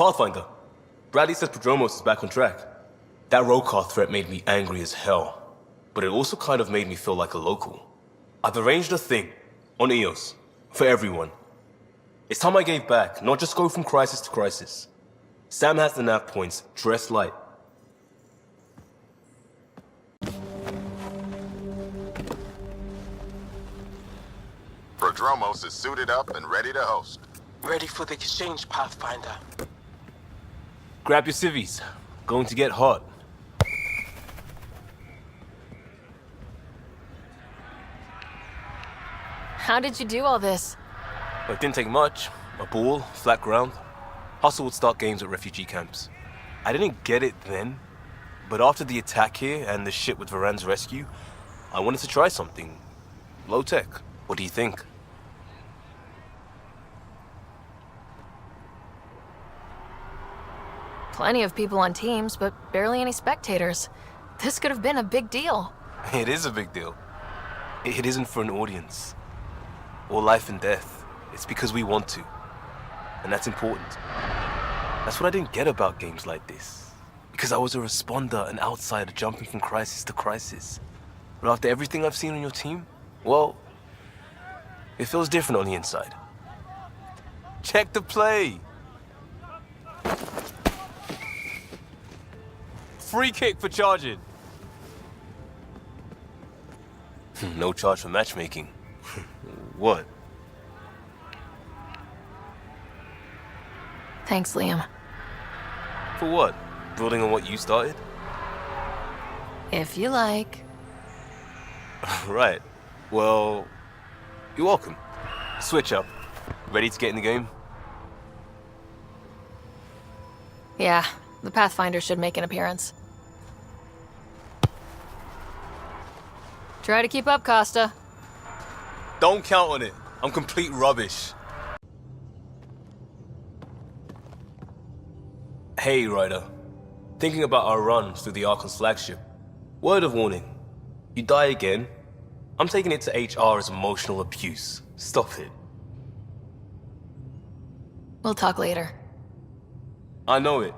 Pathfinder. Bradley says Prodromos is back on track. That roadcar threat made me angry as hell, but it also kind of made me feel like a local. I've arranged a thing on EOS for everyone. It's time I gave back, not just go from crisis to crisis. Sam has the nav points, dress light. Prodromos is suited up and ready to host. Ready for the exchange, Pathfinder. Grab your civvies. Going to get hot. How did you do all this? It didn't take much. A ball, flat ground. Hustle would start games at refugee camps. I didn't get it then, but after the attack here and the shit with Varan's rescue, I wanted to try something. Low tech. What do you think? Plenty of people on teams, but barely any spectators. This could have been a big deal. It is a big deal. It isn't for an audience. Or life and death. It's because we want to. And that's important. That's what I didn't get about games like this. Because I was a responder, an outsider jumping from crisis to crisis. But after everything I've seen on your team, well, it feels different on the inside. Check the play! Free kick for charging. No charge for matchmaking. What? Thanks, Liam. For what? Building on what you started? If you like. Right. Well, you're welcome. Switch up. Ready to get in the game? Yeah, the Pathfinder should make an appearance. Try to keep up, Costa. Don't count on it. I'm complete rubbish. Hey, Ryder. Thinking about our run through the Archon's flagship. Word of warning. You die again, I'm taking it to HR as emotional abuse. Stop it. We'll talk later. I know it.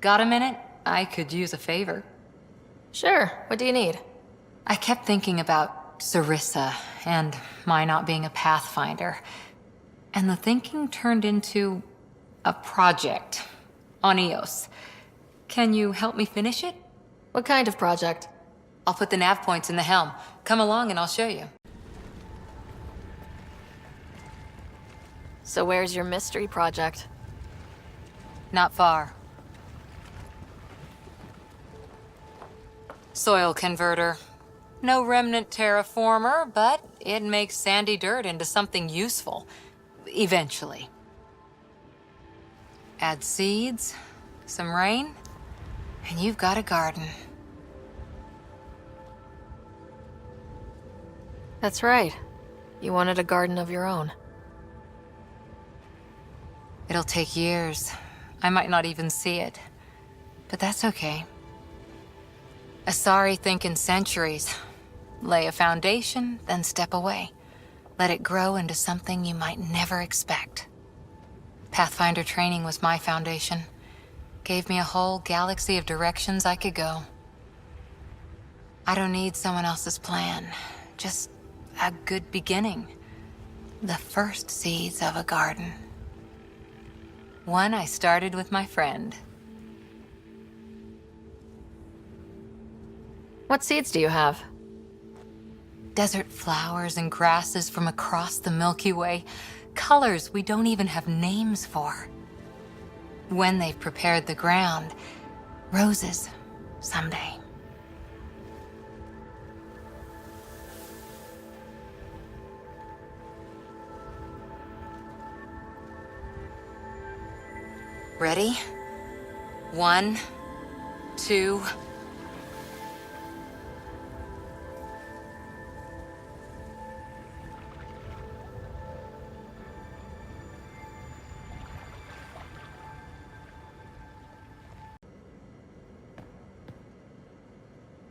Got a minute? I could use a favor. Sure, what do you need? I kept thinking about Sarissa and my not being a Pathfinder. And the thinking turned into a project on EOS. Can you help me finish it? What kind of project? I'll put the nav points in the helm. Come along and I'll show you. So where's your mystery project? Not far. Soil converter. No remnant terraformer, but it makes sandy dirt into something useful. Eventually. Add seeds, some rain, and you've got a garden. That's right. You wanted a garden of your own. It'll take years. I might not even see it. But that's okay. Asari think in centuries. Lay a foundation, then step away. Let it grow into something you might never expect. Pathfinder training was my foundation. Gave me a whole galaxy of directions I could go. I don't need someone else's plan. Just a good beginning. The first seeds of a garden. One I started with my friend. What seeds do you have? Desert flowers and grasses from across the Milky Way. Colors we don't even have names for. When they've prepared the ground, roses someday. Ready? 1, 2...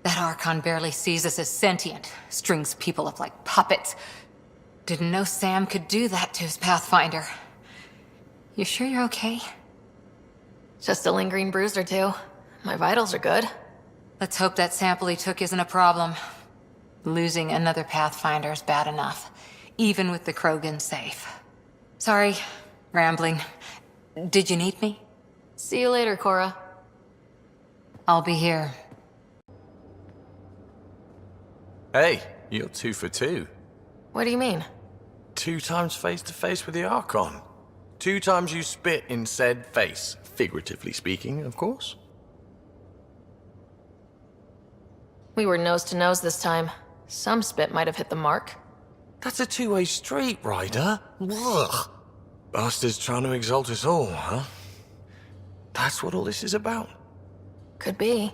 That Archon barely sees us as sentient, strings people up like puppets. Didn't know Sam could do that to his Pathfinder. You sure you're okay? Just a lingering bruise or two. My vitals are good. Let's hope that sample he took isn't a problem. Losing another Pathfinder is bad enough, even with the Krogan safe. Sorry, rambling. Did you need me? See you later, Cora. I'll be here. Hey, you're 2 for 2. What do you mean? 2 times face-to-face with the Archon. 2 times you spit in said face. Figuratively speaking, of course. We were nose to nose this time. Some spit might have hit the mark. That's a two-way street, Ryder. Ugh. Bastards trying to exalt us all, huh? That's what all this is about. Could be.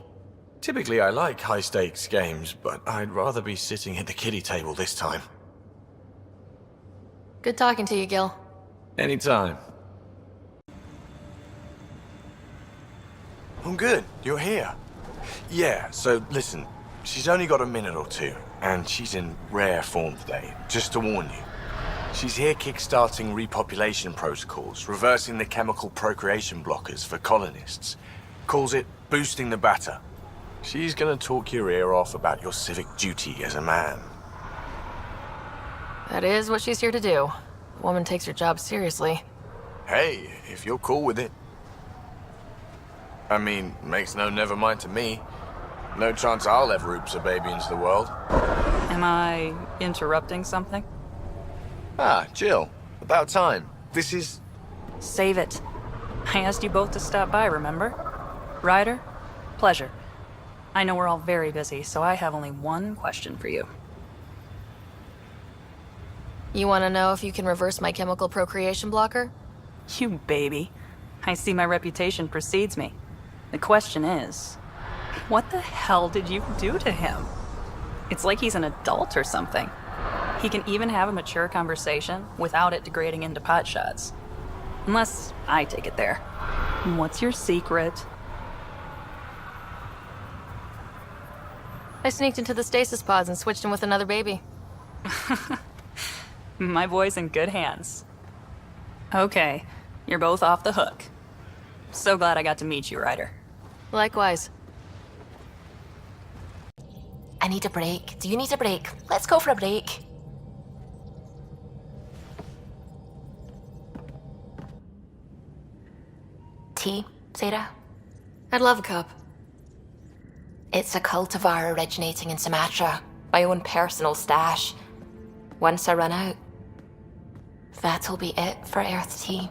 Typically, I like high-stakes games, but I'd rather be sitting at the kiddie table this time. Good talking to you, Gil. Anytime. I'm good. You're here. Yeah, so listen. She's only got a minute or two, and she's in rare form today, just to warn you. She's here kickstarting repopulation protocols, reversing the chemical procreation blockers for colonists. Calls it boosting the batter. She's gonna talk your ear off about your civic duty as a man. That is what she's here to do. A woman takes her job seriously. Hey, if you're cool with it. I mean, makes no never mind to me. No chance I'll ever oops a baby into the world. Am I interrupting something? Ah, Jill. About time. This is... Save it. I asked you both to stop by, remember? Ryder, pleasure. I know we're all very busy, so I have only one question for you. You want to know if you can reverse my chemical procreation blocker? You baby. I see my reputation precedes me. The question is, what the hell did you do to him? It's like he's an adult or something. He can even have a mature conversation without it degrading into pot shots. Unless I take it there. What's your secret? I sneaked into the stasis pods and switched him with another baby. My boy's in good hands. Okay, you're both off the hook. So glad I got to meet you, Ryder. Likewise. I need a break. Do you need a break? Let's go for a break. Tea, Sara? I'd love a cup. It's a cultivar originating in Sumatra. My own personal stash. Once I run out, that'll be it for Earth tea.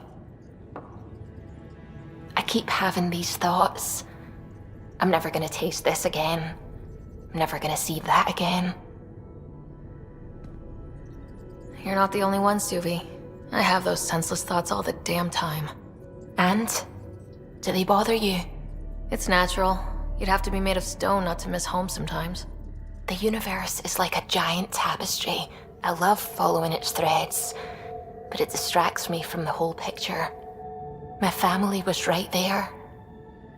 I keep having these thoughts. I'm never gonna taste this again. I'm never gonna see that again. You're not the only one, Suvi. I have those senseless thoughts all the damn time. And? Do they bother you? It's natural. You'd have to be made of stone not to miss home sometimes. The universe is like a giant tapestry. I love following its threads, but it distracts me from the whole picture. My family was right there,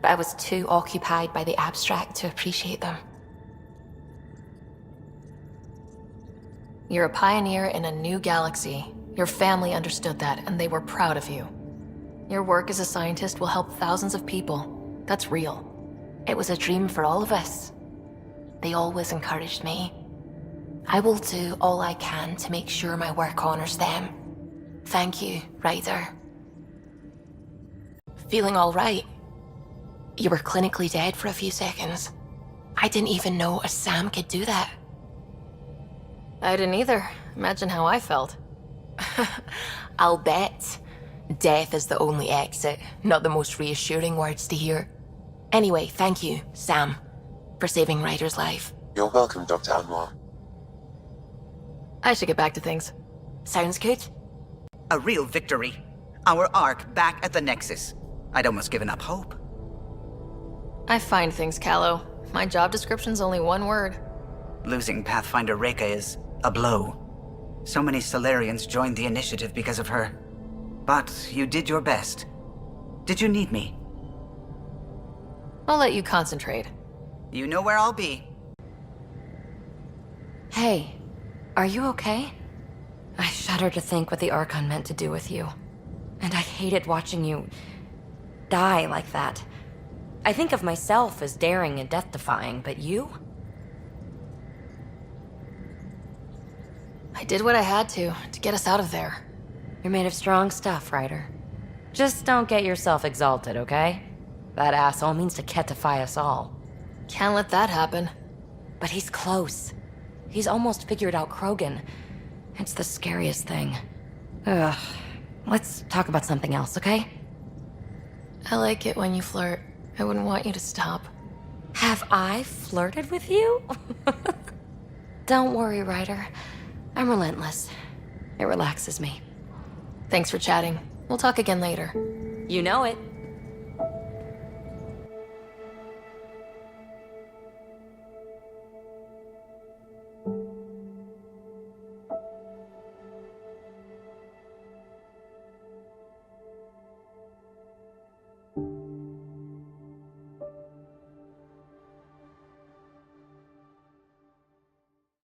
but I was too occupied by the abstract to appreciate them. You're a pioneer in a new galaxy. Your family understood that, and they were proud of you. Your work as a scientist will help thousands of people. That's real. It was a dream for all of us. They always encouraged me. I will do all I can to make sure my work honors them. Thank you, Ryder. Feeling all right? You were clinically dead for a few seconds. I didn't even know a Sam could do that. I didn't either. Imagine how I felt. I'll bet. Death is the only exit, not the most reassuring words to hear. Anyway, thank you, Sam, for saving Ryder's life. You're welcome, Dr. Anwar. I should get back to things. Sounds good? A real victory. Our arc back at the Nexus. I'd almost given up hope. I find things, Callow. My job description's only one word. Losing Pathfinder Reka is a blow. So many Solarians joined the initiative because of her. But you did your best. Did you need me? I'll let you concentrate. You know where I'll be. Hey, are you okay? I shudder to think what the Archon meant to do with you. And I hated watching you die like that. I think of myself as daring and death-defying, but you? I did what I had to get us out of there. You're made of strong stuff, Ryder. Just don't get yourself exalted, okay? That asshole means to ketify us all. Can't let that happen. But he's close. He's almost figured out Krogan. It's the scariest thing. Ugh. Let's talk about something else, okay? I like it when you flirt. I wouldn't want you to stop. Have I flirted with you? Don't worry, Ryder. I'm relentless. It relaxes me. Thanks for chatting. We'll talk again later. You know it.